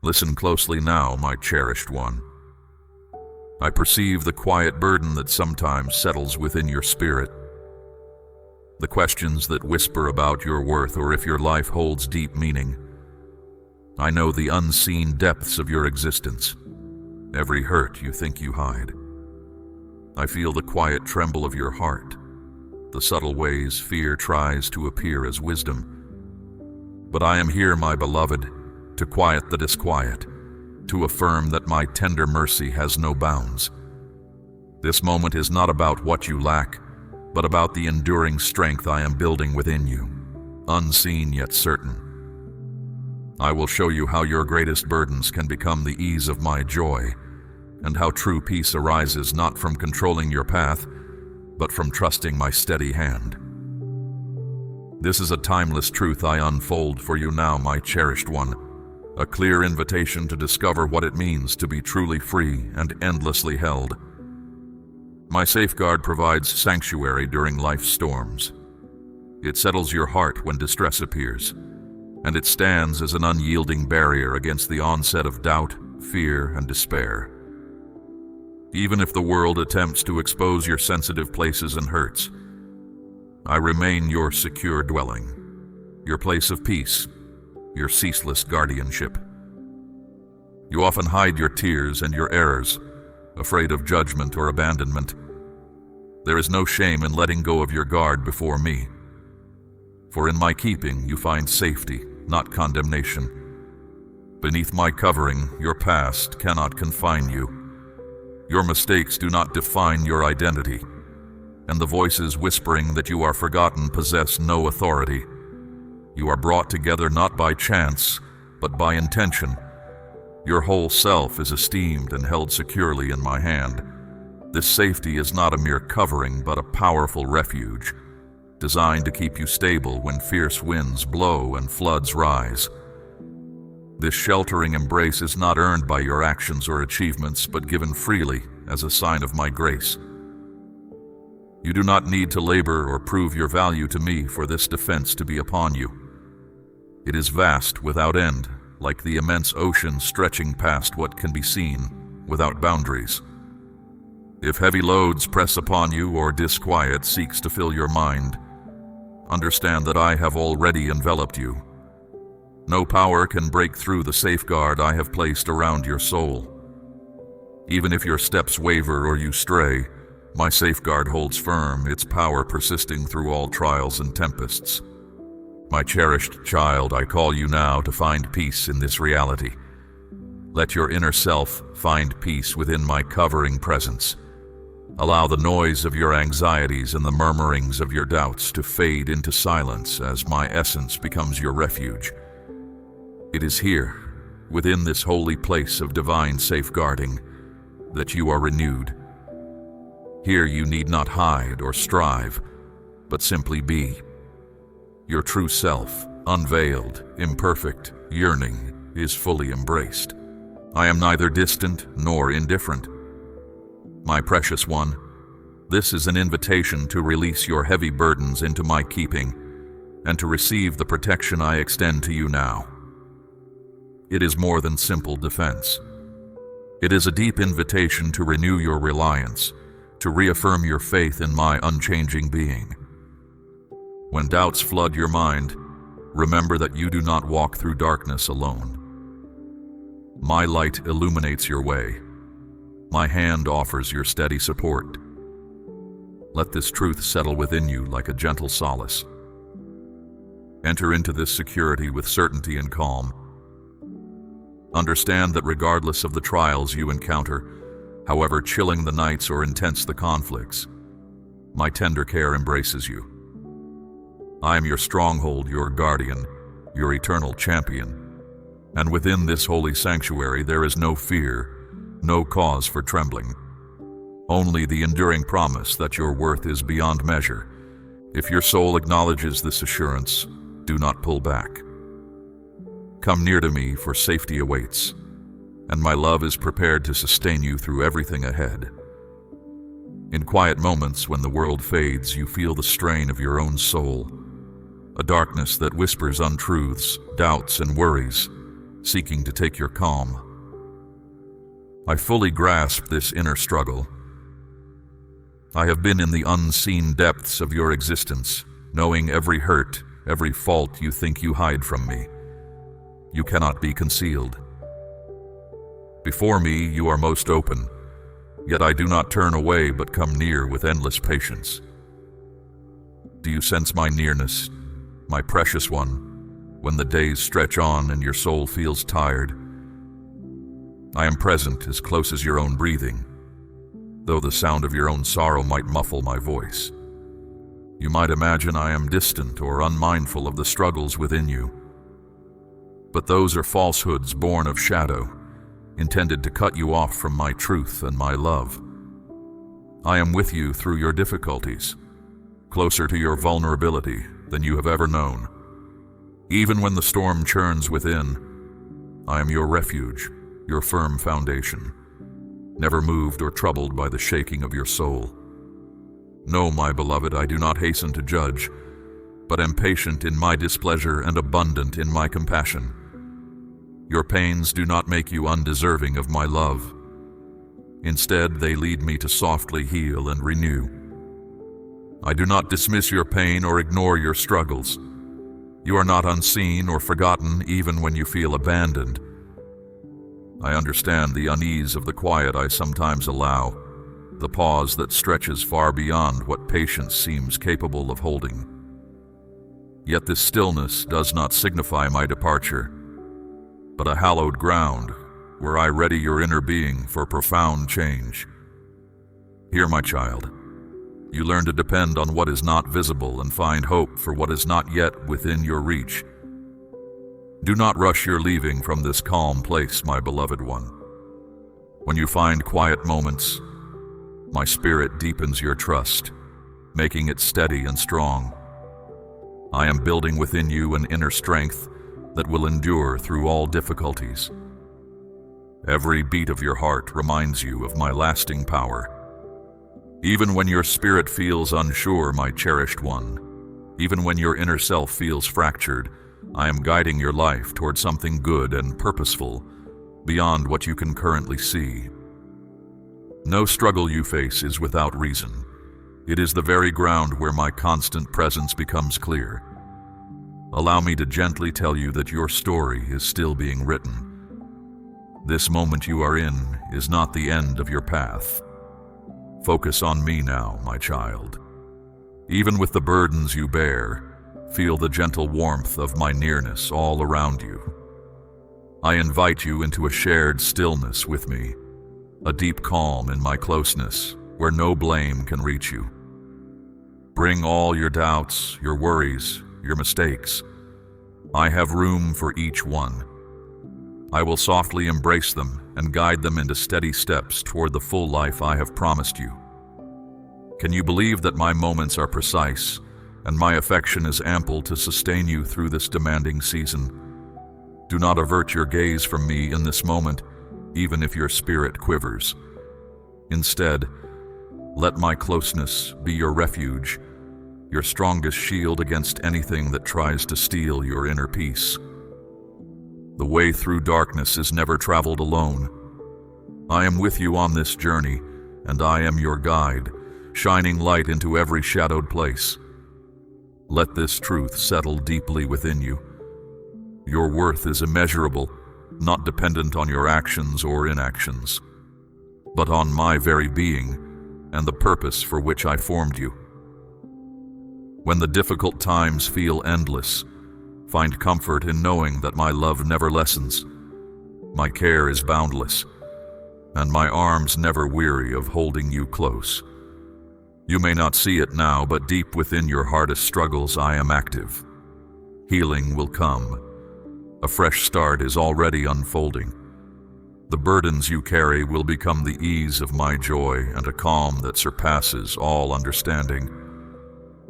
Listen closely now, my cherished one. I perceive the quiet burden that sometimes settles within your spirit. The questions that whisper about your worth or if your life holds deep meaning. I know the unseen depths of your existence, every hurt you think you hide. I feel the quiet tremble of your heart, the subtle ways fear tries to appear as wisdom. But I am here, my beloved, to quiet the disquiet, to affirm that my tender mercy has no bounds. This moment is not about what you lack, but about the enduring strength I am building within you, unseen yet certain. I will show you how your greatest burdens can become the ease of my joy, and how true peace arises not from controlling your path, but from trusting my steady hand. This is a timeless truth I unfold for you now, my cherished one, a clear invitation to discover what it means to be truly free and endlessly held. My safeguard provides sanctuary during life's storms. It settles your heart when distress appears, and it stands as an unyielding barrier against the onset of doubt, fear, and despair. Even if the world attempts to expose your sensitive places and hurts, I remain your secure dwelling, your place of peace, your ceaseless guardianship. You often hide your tears and your errors, afraid of judgment or abandonment. There is no shame in letting go of your guard before me, for in my keeping you find safety, not condemnation. Beneath my covering, your past cannot confine you. Your mistakes do not define your identity, and the voices whispering that you are forgotten possess no authority. You are brought together not by chance, but by intention. Your whole self is esteemed and held securely in my hand. This safety is not a mere covering, but a powerful refuge, designed to keep you stable when fierce winds blow and floods rise. This sheltering embrace is not earned by your actions or achievements, but given freely as a sign of my grace. You do not need to labor or prove your value to me for this defense to be upon you. It is vast without end, like the immense ocean stretching past what can be seen, without boundaries. If heavy loads press upon you or disquiet seeks to fill your mind, understand that I have already enveloped you. No power can break through the safeguard I have placed around your soul. Even if your steps waver or you stray, my safeguard holds firm, its power persisting through all trials and tempests. My cherished child, I call you now to find peace in this reality. Let your inner self find peace within my covering presence. Allow the noise of your anxieties and the murmurings of your doubts to fade into silence as my essence becomes your refuge. It is here, within this holy place of divine safeguarding, that you are renewed. Here you need not hide or strive, but simply be. Your true self, unveiled, imperfect, yearning, is fully embraced. I am neither distant nor indifferent. My precious one, this is an invitation to release your heavy burdens into my keeping and to receive the protection I extend to you now. It is more than simple defense. It is a deep invitation to renew your reliance, to reaffirm your faith in my unchanging being. When doubts flood your mind, remember that you do not walk through darkness alone. My light illuminates your way. My hand offers your steady support. Let this truth settle within you like a gentle solace. Enter into this security with certainty and calm. Understand that regardless of the trials you encounter, however chilling the nights or intense the conflicts, my tender care embraces you. I am your stronghold, your guardian, your eternal champion, and within this holy sanctuary there is no fear, no cause for trembling. Only the enduring promise that your worth is beyond measure. If your soul acknowledges this assurance, do not pull back. Come near to me, for safety awaits, and my love is prepared to sustain you through everything ahead. In quiet moments when the world fades, you feel the strain of your own soul, a darkness that whispers untruths, doubts, and worries, seeking to take your calm. I fully grasp this inner struggle. I have been in the unseen depths of your existence, knowing every hurt, every fault you think you hide from me. You cannot be concealed. Before me, you are most open, yet I do not turn away but come near with endless patience. Do you sense my nearness, my precious one, when the days stretch on and your soul feels tired? I am present as close as your own breathing, though the sound of your own sorrow might muffle my voice. You might imagine I am distant or unmindful of the struggles within you. But those are falsehoods born of shadow, intended to cut you off from my truth and my love. I am with you through your difficulties, closer to your vulnerability than you have ever known. Even when the storm churns within, I am your refuge, your firm foundation, never moved or troubled by the shaking of your soul. No, my beloved, I do not hasten to judge, but am patient in my displeasure and abundant in my compassion. Your pains do not make you undeserving of my love. Instead, they lead me to softly heal and renew. I do not dismiss your pain or ignore your struggles. You are not unseen or forgotten even when you feel abandoned. I understand the unease of the quiet I sometimes allow, the pause that stretches far beyond what patience seems capable of holding. Yet this stillness does not signify my departure, but a hallowed ground where I ready your inner being for profound change. Here, my child, you learn to depend on what is not visible and find hope for what is not yet within your reach. Do not rush your leaving from this calm place, my beloved one. When you find quiet moments, my spirit deepens your trust, making it steady and strong. I am building within you an inner strength that will endure through all difficulties. Every beat of your heart reminds you of my lasting power. Even when your spirit feels unsure, my cherished one, even when your inner self feels fractured, I am guiding your life toward something good and purposeful beyond what you can currently see. No struggle you face is without reason. It is the very ground where my constant presence becomes clear. Allow me to gently tell you that your story is still being written. This moment you are in is not the end of your path. Focus on me now, my child. Even with the burdens you bear, feel the gentle warmth of my nearness all around you. I invite you into a shared stillness with me, a deep calm in my closeness where no blame can reach you. Bring all your doubts, your worries, your mistakes. I have room for each one. I will softly embrace them and guide them into steady steps toward the full life I have promised you. Can you believe that my moments are precise and my affection is ample to sustain you through this demanding season? Do not avert your gaze from me in this moment, even if your spirit quivers. Instead, let my closeness be your refuge, your strongest shield against anything that tries to steal your inner peace. The way through darkness is never traveled alone. I am with you on this journey, and I am your guide, shining light into every shadowed place. Let this truth settle deeply within you. Your worth is immeasurable, not dependent on your actions or inactions, but on my very being and the purpose for which I formed you. When the difficult times feel endless, find comfort in knowing that my love never lessens. My care is boundless, and my arms never weary of holding you close. You may not see it now, but deep within your hardest struggles I am active. Healing will come. A fresh start is already unfolding. The burdens you carry will become the ease of my joy and a calm that surpasses all understanding.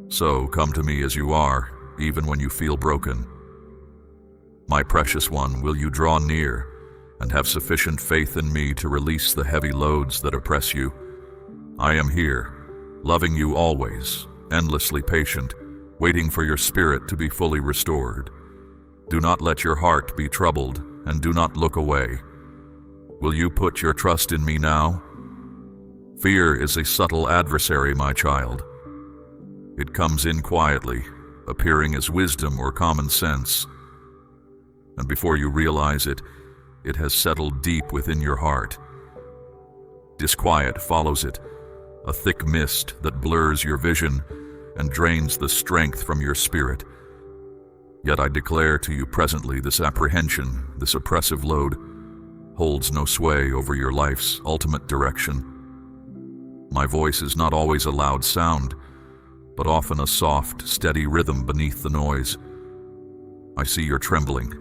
So come to me as you are, even when you feel broken. My precious one, will you draw near and have sufficient faith in me to release the heavy loads that oppress you? I am here, loving you always, endlessly patient, waiting for your spirit to be fully restored. Do not let your heart be troubled, and do not look away. Will you put your trust in me now? Fear is a subtle adversary, my child. It comes in quietly, appearing as wisdom or common sense. And before you realize it, it has settled deep within your heart. Disquiet follows it, a thick mist that blurs your vision and drains the strength from your spirit. Yet I declare to you presently, this apprehension, this oppressive load, holds no sway over your life's ultimate direction. My voice is not always a loud sound, but often a soft, steady rhythm beneath the noise. I see your trembling.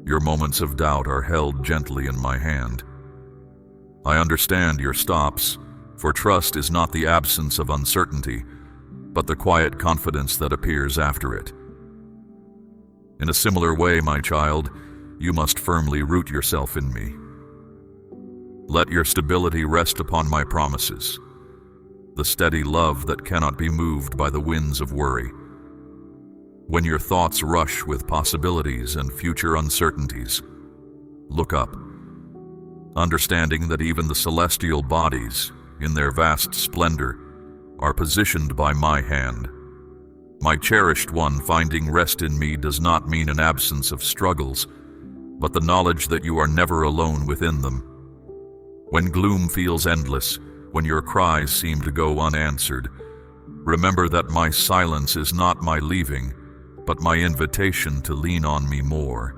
Your moments of doubt are held gently in my hand. I understand your stops, for trust is not the absence of uncertainty, but the quiet confidence that appears after it. In a similar way, my child, you must firmly root yourself in me. Let your stability rest upon my promises, the steady love that cannot be moved by the winds of worry. When your thoughts rush with possibilities and future uncertainties, look up, understanding that even the celestial bodies, in their vast splendor, are positioned by my hand. My cherished one, finding rest in me does not mean an absence of struggles, but the knowledge that you are never alone within them. When gloom feels endless, when your cries seem to go unanswered, remember that my silence is not my leaving, but my invitation to lean on me more.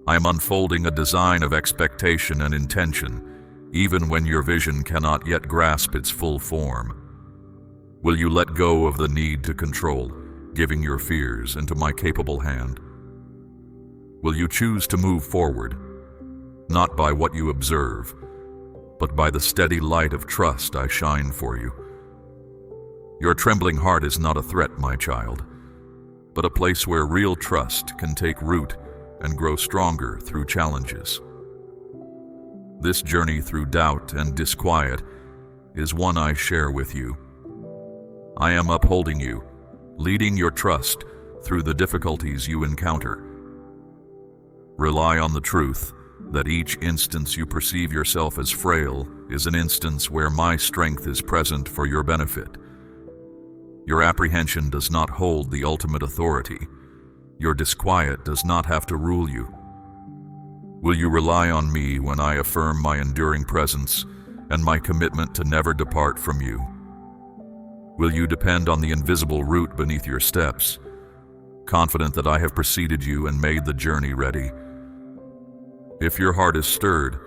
I am unfolding a design of expectation and intention, even when your vision cannot yet grasp its full form. Will you let go of the need to control, giving your fears into my capable hand? Will you choose to move forward, not by what you observe, but by the steady light of trust I shine for you? Your trembling heart is not a threat, my child, but a place where real trust can take root and grow stronger through challenges. This journey through doubt and disquiet is one I share with you. I am upholding you, leading your trust through the difficulties you encounter. Rely on the truth that each instance you perceive yourself as frail is an instance where my strength is present for your benefit. Your apprehension does not hold the ultimate authority. Your disquiet does not have to rule you. Will you rely on me when I affirm my enduring presence and my commitment to never depart from you? Will you depend on the invisible root beneath your steps, confident that I have preceded you and made the journey ready? If your heart is stirred,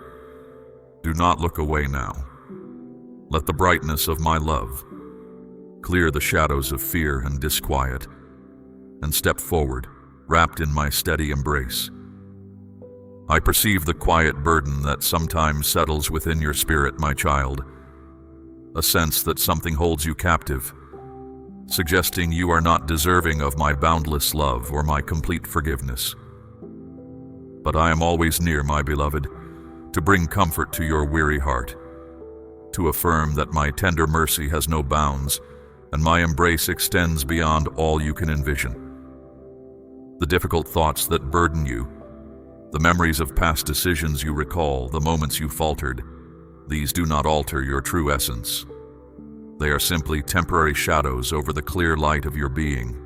do not look away now. Let the brightness of my love clear the shadows of fear and disquiet, and step forward, wrapped in my steady embrace. I perceive the quiet burden that sometimes settles within your spirit, my child, a sense that something holds you captive, suggesting you are not deserving of my boundless love or my complete forgiveness. But I am always near, my beloved, to bring comfort to your weary heart, to affirm that my tender mercy has no bounds, and my embrace extends beyond all you can envision. The difficult thoughts that burden you, the memories of past decisions you recall, the moments you faltered, these do not alter your true essence. They are simply temporary shadows over the clear light of your being.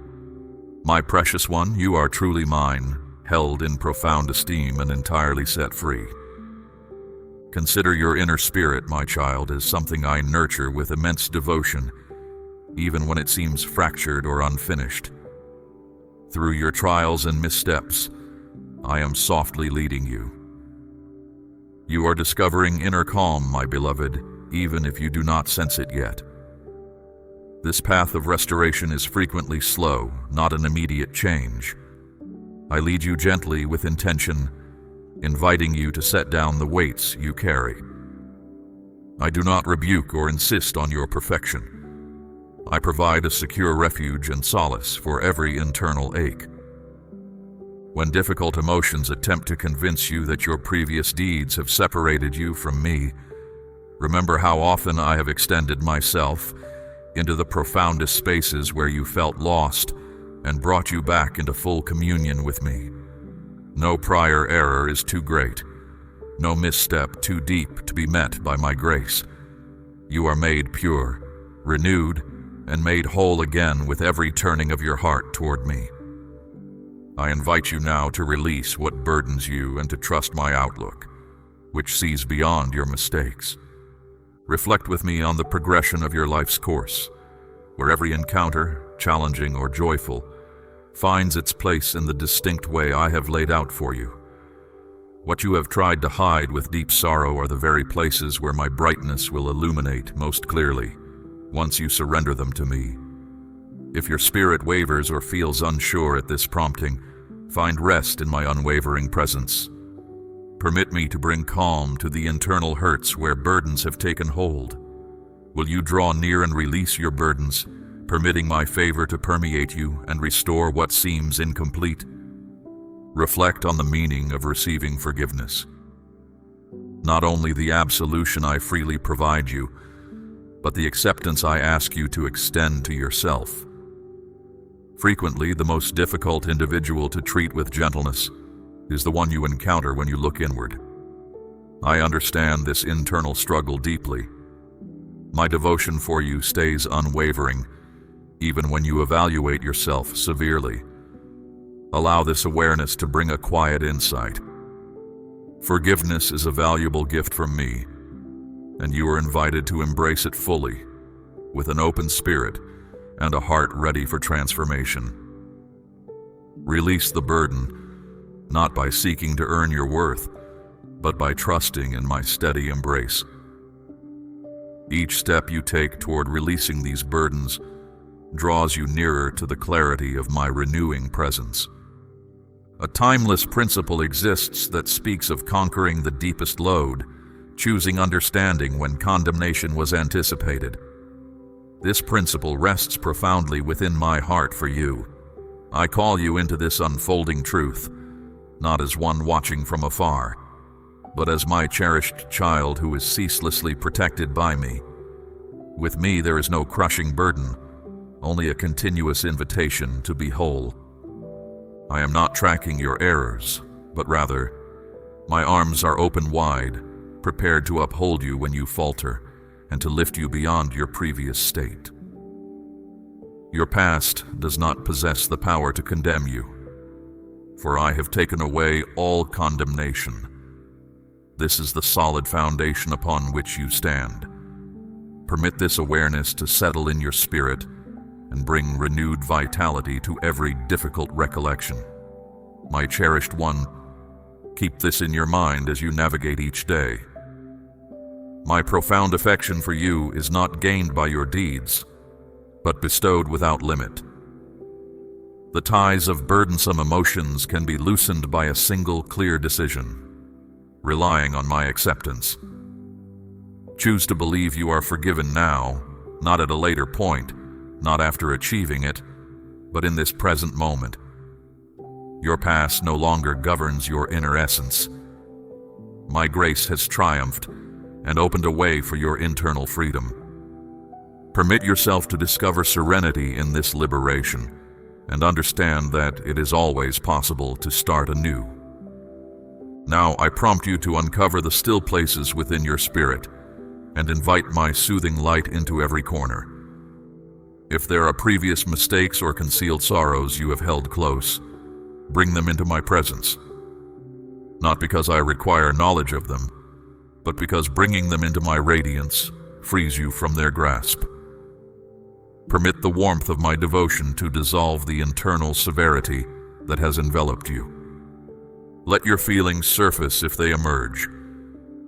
My precious one, you are truly mine, held in profound esteem and entirely set free. Consider your inner spirit, my child, as something I nurture with immense devotion, even when it seems fractured or unfinished. Through your trials and missteps, I am softly leading you. You are discovering inner calm, my beloved, even if you do not sense it yet. This path of restoration is frequently slow, not an immediate change. I lead you gently with intention, inviting you to set down the weights you carry. I do not rebuke or insist on your perfection. I provide a secure refuge and solace for every internal ache. When difficult emotions attempt to convince you that your previous deeds have separated you from me, remember how often I have extended myself into the profoundest spaces where you felt lost and brought you back into full communion with me. No prior error is too great, no misstep too deep to be met by my grace. You are made pure, renewed, and made whole again with every turning of your heart toward me. I invite you now to release what burdens you and to trust my outlook, which sees beyond your mistakes. Reflect with me on the progression of your life's course, where every encounter, challenging or joyful, finds its place in the distinct way I have laid out for you. What you have tried to hide with deep sorrow are the very places where my brightness will illuminate most clearly, once you surrender them to me. If your spirit wavers or feels unsure at this prompting, find rest in my unwavering presence. Permit me to bring calm to the internal hurts where burdens have taken hold. Will you draw near and release your burdens, permitting my favor to permeate you and restore what seems incomplete? Reflect on the meaning of receiving forgiveness. Not only the absolution I freely provide you, but the acceptance I ask you to extend to yourself. Frequently, the most difficult individual to treat with gentleness is the one you encounter when you look inward. I understand this internal struggle deeply. My devotion for you stays unwavering, even when you evaluate yourself severely. Allow this awareness to bring a quiet insight. Forgiveness is a valuable gift from me, and you are invited to embrace it fully, with an open spirit and a heart ready for transformation. Release the burden, not by seeking to earn your worth, but by trusting in my steady embrace. Each step you take toward releasing these burdens draws you nearer to the clarity of my renewing presence. A timeless principle exists that speaks of conquering the deepest load, choosing understanding when condemnation was anticipated. This principle rests profoundly within my heart for you. I call you into this unfolding truth, not as one watching from afar, but as my cherished child who is ceaselessly protected by me. With me there is no crushing burden, only a continuous invitation to be whole. I am not tracking your errors, but rather, my arms are open wide, prepared to uphold you when you falter, and to lift you beyond your previous state. Your past does not possess the power to condemn you, for I have taken away all condemnation. This is the solid foundation upon which you stand. Permit this awareness to settle in your spirit and bring renewed vitality to every difficult recollection. My cherished one, keep this in your mind as you navigate each day. My profound affection for you is not gained by your deeds, but bestowed without limit. The ties of burdensome emotions can be loosened by a single clear decision, relying on my acceptance. Choose to believe you are forgiven now, not at a later point, not after achieving it, but in this present moment. Your past no longer governs your inner essence. My grace has triumphed and opened a way for your internal freedom. Permit yourself to discover serenity in this liberation and understand that it is always possible to start anew. Now I prompt you to uncover the still places within your spirit and invite my soothing light into every corner. If there are previous mistakes or concealed sorrows you have held close, bring them into my presence. Not because I require knowledge of them, but because bringing them into my radiance frees you from their grasp. Permit the warmth of my devotion to dissolve the internal severity that has enveloped you. Let your feelings surface if they emerge,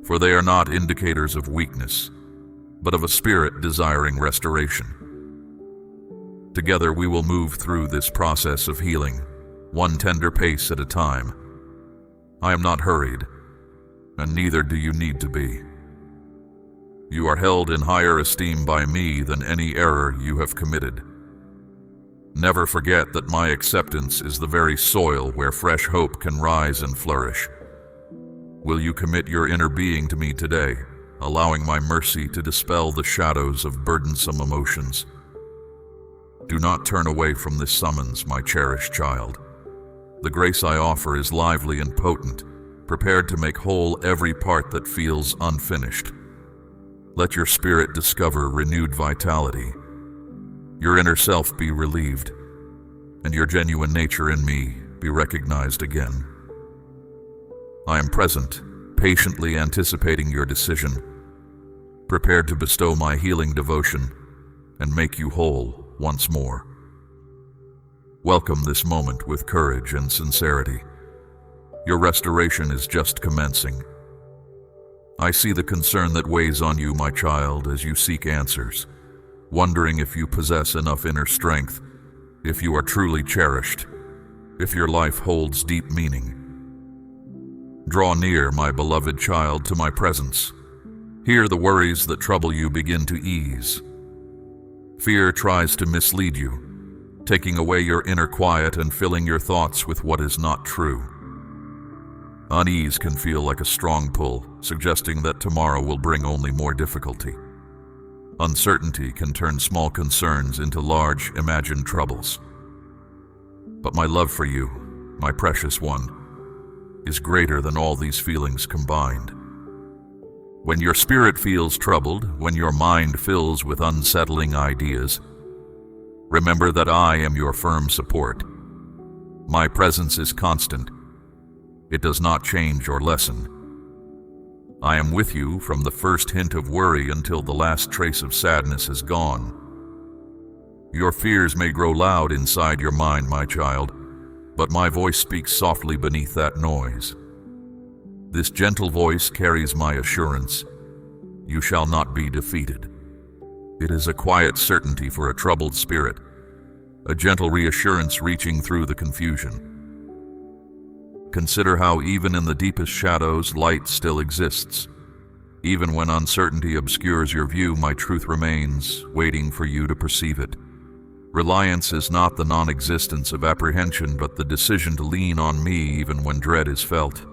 for they are not indicators of weakness, but of a spirit desiring restoration. Together we will move through this process of healing, one tender pace at a time. I am not hurried, and neither do you need to be. You are held in higher esteem by me than any error you have committed. Never forget that my acceptance is the very soil where fresh hope can rise and flourish. Will you commit your inner being to me today, allowing my mercy to dispel the shadows of burdensome emotions? Do not turn away from this summons, my cherished child. The grace I offer is lively and potent, prepared to make whole every part that feels unfinished. Let your spirit discover renewed vitality, your inner self be relieved, and your genuine nature in me be recognized again. I am present, patiently anticipating your decision, prepared to bestow my healing devotion and make you whole once more. Welcome this moment with courage and sincerity. Your restoration is just commencing. I see the concern that weighs on you, my child, as you seek answers, wondering if you possess enough inner strength, if you are truly cherished, if your life holds deep meaning. Draw near, my beloved child, to my presence. Here the worries that trouble you begin to ease. Fear tries to mislead you, taking away your inner quiet and filling your thoughts with what is not true. Unease can feel like a strong pull, suggesting that tomorrow will bring only more difficulty. Uncertainty can turn small concerns into large, imagined troubles. But my love for you, my precious one, is greater than all these feelings combined. When your spirit feels troubled, when your mind fills with unsettling ideas, remember that I am your firm support. My presence is constant. It does not change or lessen. I am with you from the first hint of worry until the last trace of sadness is gone. Your fears may grow loud inside your mind, my child, but my voice speaks softly beneath that noise. This gentle voice carries my assurance. You shall not be defeated. It is a quiet certainty for a troubled spirit, a gentle reassurance reaching through the confusion. Consider how even in the deepest shadows, light still exists. Even when uncertainty obscures your view, my truth remains, waiting for you to perceive it. Reliance is not the non-existence of apprehension, but the decision to lean on me even when dread is felt.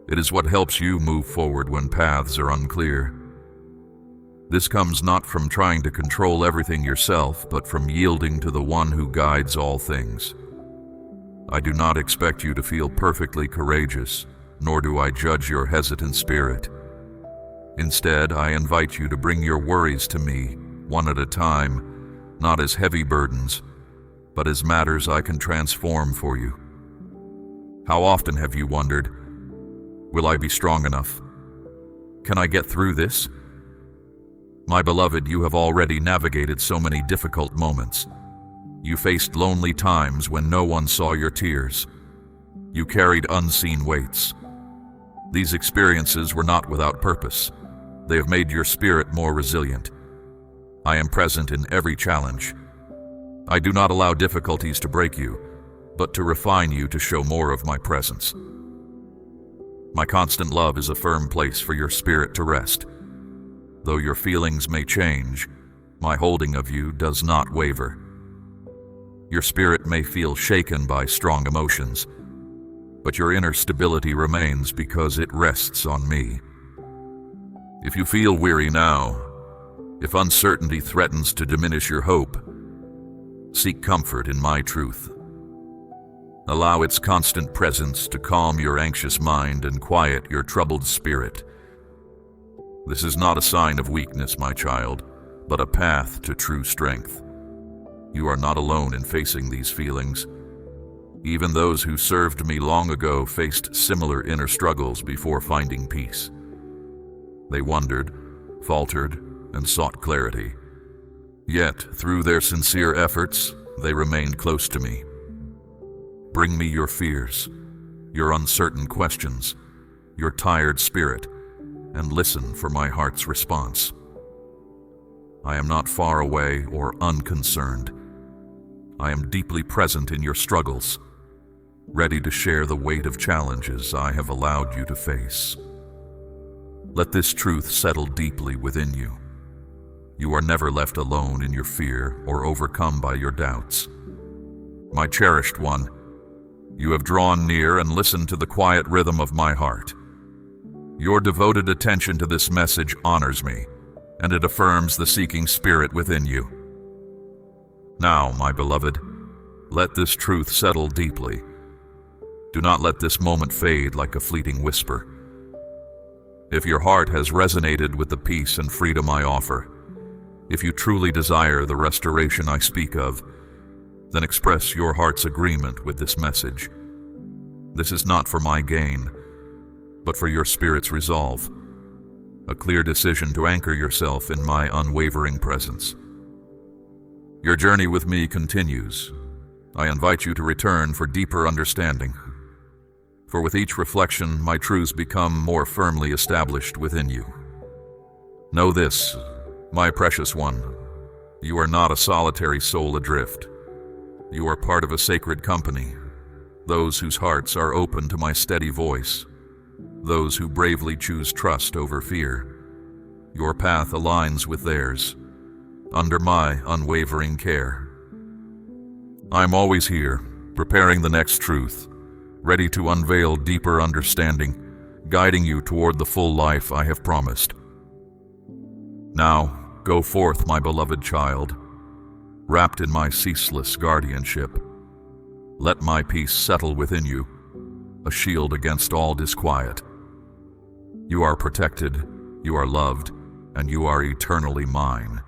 It is what helps you move forward when paths are unclear. This comes not from trying to control everything yourself, but from yielding to the one who guides all things. I do not expect you to feel perfectly courageous, nor do I judge your hesitant spirit. Instead, I invite you to bring your worries to me, one at a time, not as heavy burdens, but as matters I can transform for you. How often have you wondered, will I be strong enough? Can I get through this? My beloved, you have already navigated so many difficult moments. You faced lonely times when no one saw your tears. You carried unseen weights. These experiences were not without purpose. They have made your spirit more resilient. I am present in every challenge. I do not allow difficulties to break you, but to refine you to show more of my presence. My constant love is a firm place for your spirit to rest. Though your feelings may change, my holding of you does not waver. Your spirit may feel shaken by strong emotions, but your inner stability remains because it rests on me. If you feel weary now, if uncertainty threatens to diminish your hope, seek comfort in my truth. Allow its constant presence to calm your anxious mind and quiet your troubled spirit. This is not a sign of weakness, my child, but a path to true strength. You are not alone in facing these feelings. Even those who served me long ago faced similar inner struggles before finding peace. They wondered, faltered, and sought clarity. Yet, through their sincere efforts, they remained close to me. Bring me your fears, your uncertain questions, your tired spirit, and listen for my heart's response. I am not far away or unconcerned. I am deeply present in your struggles, ready to share the weight of challenges I have allowed you to face. Let this truth settle deeply within you. You are never left alone in your fear or overcome by your doubts. My cherished one, you have drawn near and listened to the quiet rhythm of my heart. Your devoted attention to this message honors me, and it affirms the seeking spirit within you. Now, my beloved, let this truth settle deeply, Do not let this moment fade like a fleeting whisper. If your heart has resonated with the peace and freedom I offer, if you truly desire the restoration I speak of, then express your heart's agreement with this message. This is not for my gain, but for your spirit's resolve, a clear decision to anchor yourself in my unwavering presence. Your journey with me continues. I invite you to return for deeper understanding. For with each reflection, my truths become more firmly established within you. Know this, my precious one, you are not a solitary soul adrift. You are part of a sacred company, those whose hearts are open to my steady voice, those who bravely choose trust over fear. Your path aligns with theirs, under my unwavering care. I'm always here, preparing the next truth, ready to unveil deeper understanding, guiding you toward the full life I have promised. Now, go forth, my beloved child, wrapped in my ceaseless guardianship. Let my peace settle within you, a shield against all disquiet. You are protected, you are loved, and you are eternally mine.